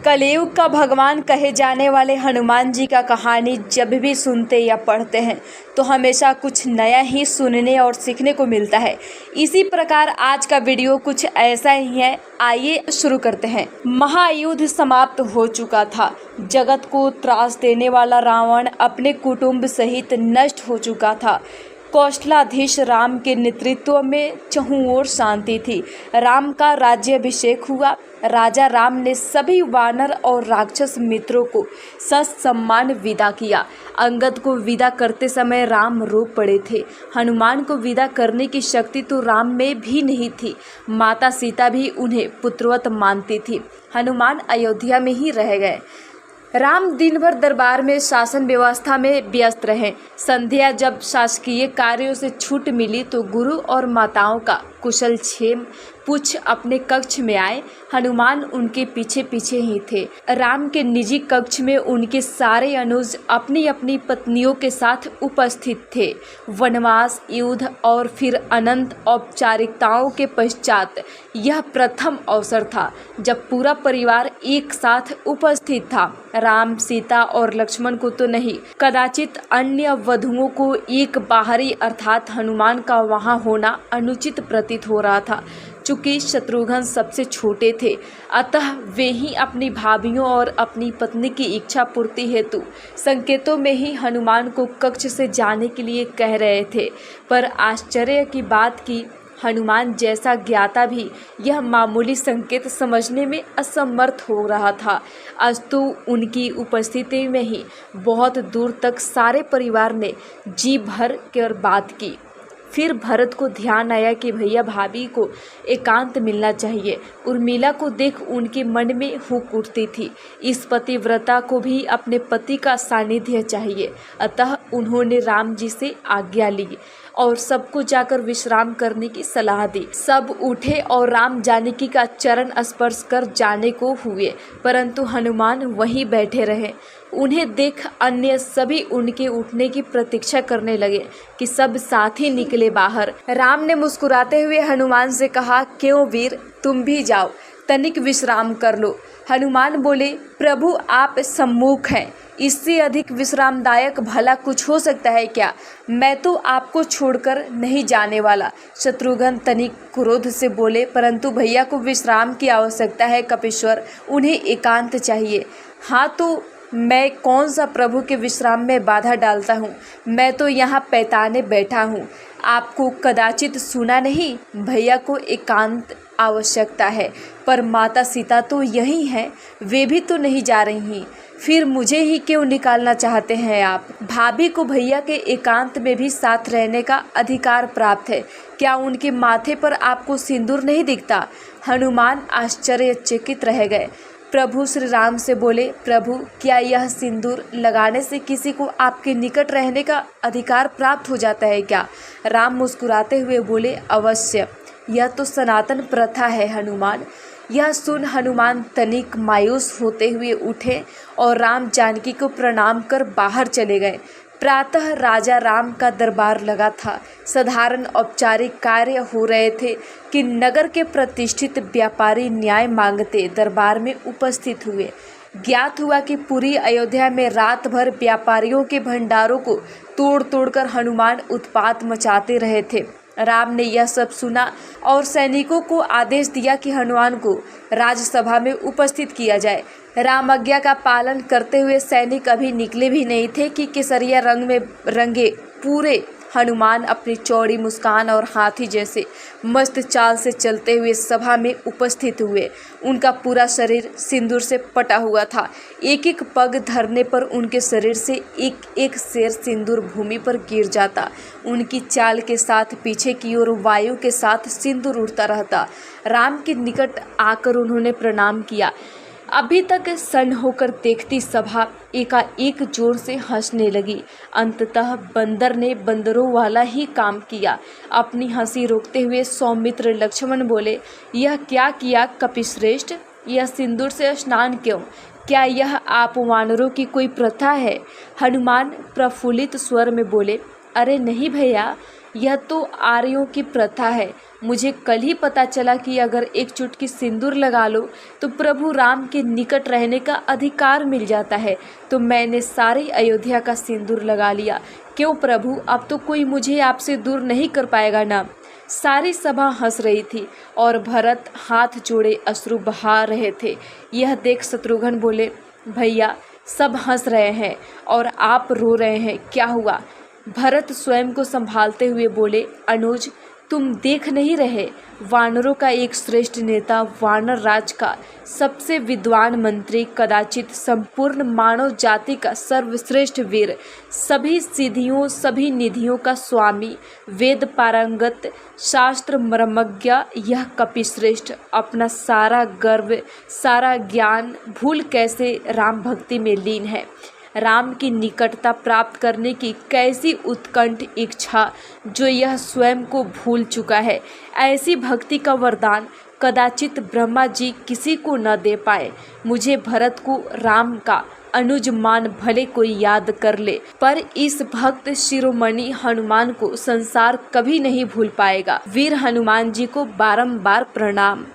कलयुग का भगवान कहे जाने वाले हनुमान जी का कहानी जब भी सुनते या पढ़ते हैं तो हमेशा कुछ नया ही सुनने और सीखने को मिलता है। इसी प्रकार आज का वीडियो कुछ ऐसा ही है। आइए शुरू करते हैं। महायुद्ध समाप्त हो चुका था। जगत को त्रास देने वाला रावण अपने कुटुंब सहित नष्ट हो चुका था। कौशलाधीश राम के नेतृत्व में चहुं ओर शांति थी। राम का राज्याभिषेक हुआ। राजा राम ने सभी वानर और राक्षस मित्रों को ससम्मान विदा किया। अंगद को विदा करते समय राम रो पड़े थे। हनुमान को विदा करने की शक्ति तो राम में भी नहीं थी। माता सीता भी उन्हें पुत्रवत मानती थी। हनुमान अयोध्या में ही रह गए। राम दिन भर दरबार में शासन व्यवस्था में व्यस्त रहे। संध्या जब शासकीय कार्यों से छूट मिली तो गुरु और माताओं का कुशल क्षेम पूछ अपने कक्ष में आए। हनुमान उनके पीछे पीछे ही थे। राम के निजी कक्ष में उनके सारे अनुज अपनी अपनी पत्नियों के साथ उपस्थित थे। वनवास, युद्ध और फिर अनंत औपचारिकताओं के पश्चात यह प्रथम अवसर था जब पूरा परिवार एक साथ उपस्थित था। राम, सीता और लक्ष्मण को तो नहीं, कदाचित अन्य वधुओं को एक बाहरी अर्थात हनुमान का वहां होना अनुचित प्रतीत हो रहा था। चूँकि शत्रुघ्न सबसे छोटे थे, अतः वे ही अपनी भाभियों और अपनी पत्नी की इच्छा पूर्ति हेतु संकेतों में ही हनुमान को कक्ष से जाने के लिए कह रहे थे। पर आश्चर्य की बात कि हनुमान जैसा ज्ञाता भी यह मामूली संकेत समझने में असमर्थ हो रहा था। अस्तु उनकी उपस्थिति में ही बहुत दूर तक सारे परिवार ने जी भर कर बात की। फिर भरत को ध्यान आया कि भैया भाभी को एकांत मिलना चाहिए। उर्मिला को देख उनके मन में हुक उठती थी। इस पतिव्रता को भी अपने पति का सानिध्य चाहिए। अतः उन्होंने राम जी से आज्ञा ली और सबको जाकर विश्राम करने की सलाह दी। सब उठे और राम जानकी का चरण स्पर्श कर जाने को हुए, परंतु हनुमान वहीं बैठे रहे। उन्हें देख अन्य सभी उनके उठने की प्रतीक्षा करने लगे कि सब साथ ही निकले बाहर। राम ने मुस्कुराते हुए हनुमान से कहा, क्यों वीर, तुम भी जाओ, तनिक विश्राम कर लो। हनुमान बोले, प्रभु आप सम्मुख हैं, इससे अधिक विश्रामदायक भला कुछ हो सकता है क्या? मैं तो आपको छोड़कर नहीं जाने वाला। शत्रुघ्न तनिक क्रोध से बोले, परंतु भैया को विश्राम की आवश्यकता है कपीश्वर, उन्हें एकांत चाहिए। हाँ तो मैं कौन सा प्रभु के विश्राम में बाधा डालता हूँ? मैं तो यहाँ पैताने बैठा हूँ। आपको कदाचित सुना नहीं, भैया को एकांत आवश्यकता है। पर माता सीता तो यही हैं, वे भी तो नहीं जा रही। फिर मुझे ही क्यों निकालना चाहते हैं आप? भाभी को भैया के एकांत में भी साथ रहने का अधिकार प्राप्त है। क्या उनके माथे पर आपको सिंदूर नहीं दिखता? हनुमान आश्चर्यचकित रह गए। प्रभु श्री राम से बोले, प्रभु क्या यह सिंदूर लगाने से किसी को आपके निकट रहने का अधिकार प्राप्त हो जाता है क्या? राम मुस्कुराते हुए बोले, अवश्य, यह तो सनातन प्रथा है हनुमान। यह सुन हनुमान तनिक मायूस होते हुए उठे और राम जानकी को प्रणाम कर बाहर चले गए। प्रातः राजा राम का दरबार लगा था। साधारण औपचारिक कार्य हो रहे थे कि नगर के प्रतिष्ठित व्यापारी न्याय मांगते दरबार में उपस्थित हुए। ज्ञात हुआ कि पूरी अयोध्या में रात भर व्यापारियों के भंडारों को तोड़ तोड़कर हनुमान उत्पात मचाते रहे थे। राम ने यह सब सुना और सैनिकों को आदेश दिया कि हनुमान को राजसभा में उपस्थित किया जाए। राम आज्ञा का पालन करते हुए सैनिक अभी निकले भी नहीं थे कि केसरिया रंग में रंगे पूरे हनुमान अपनी चौड़ी मुस्कान और हाथी जैसे मस्त चाल से चलते हुए सभा में उपस्थित हुए। उनका पूरा शरीर सिंदूर से पटा हुआ था। एक एक पग धरने पर उनके शरीर से एक एक शेर सिंदूर भूमि पर गिर जाता। उनकी चाल के साथ पीछे की ओर वायु के साथ सिंदूर उड़ता रहता। राम के निकट आकर उन्होंने प्रणाम किया। अभी तक सन्न होकर देखती सभा एकाएक जोर से हंसने लगी। अंततः बंदर ने बंदरों वाला ही काम किया। अपनी हंसी रोकते हुए सौमित्र लक्ष्मण बोले, यह क्या किया कपिश्रेष्ठ? यह सिंदूर से स्नान क्यों? क्या यह आप वानरों की कोई प्रथा है? हनुमान प्रफुल्लित स्वर में बोले, अरे नहीं भैया, यह तो आर्यों की प्रथा है। मुझे कल ही पता चला कि अगर एक चुटकी सिंदूर लगा लो तो प्रभु राम के निकट रहने का अधिकार मिल जाता है। तो मैंने सारी अयोध्या का सिंदूर लगा लिया। क्यों प्रभु, अब तो कोई मुझे आपसे दूर नहीं कर पाएगा ना। सारी सभा हंस रही थी और भरत हाथ जोड़े अश्रु बहा रहे थे। यह देख शत्रुघ्न बोले, भैया सब हंस रहे हैं और आप रो रहे हैं, क्या हुआ? भरत स्वयं को संभालते हुए बोले, अनुज तुम देख नहीं रहे, वानरों का एक श्रेष्ठ नेता, वानर राज का सबसे विद्वान मंत्री, कदाचित संपूर्ण मानव जाति का सर्वश्रेष्ठ वीर, सभी सिद्धियों सभी निधियों का स्वामी, वेद पारंगत, शास्त्र मर्मज्ञ, यह कपिश्रेष्ठ अपना सारा गर्व सारा ज्ञान भूल कैसे राम भक्ति में लीन है। राम की निकटता प्राप्त करने की कैसी उत्कंठ इच्छा जो यह स्वयं को भूल चुका है। ऐसी भक्ति का वरदान कदाचित ब्रह्मा जी किसी को न दे पाए। मुझे भरत को राम का अनुज मान भले कोई याद कर ले, पर इस भक्त शिरोमणि हनुमान को संसार कभी नहीं भूल पाएगा। वीर हनुमान जी को बारंबार प्रणाम।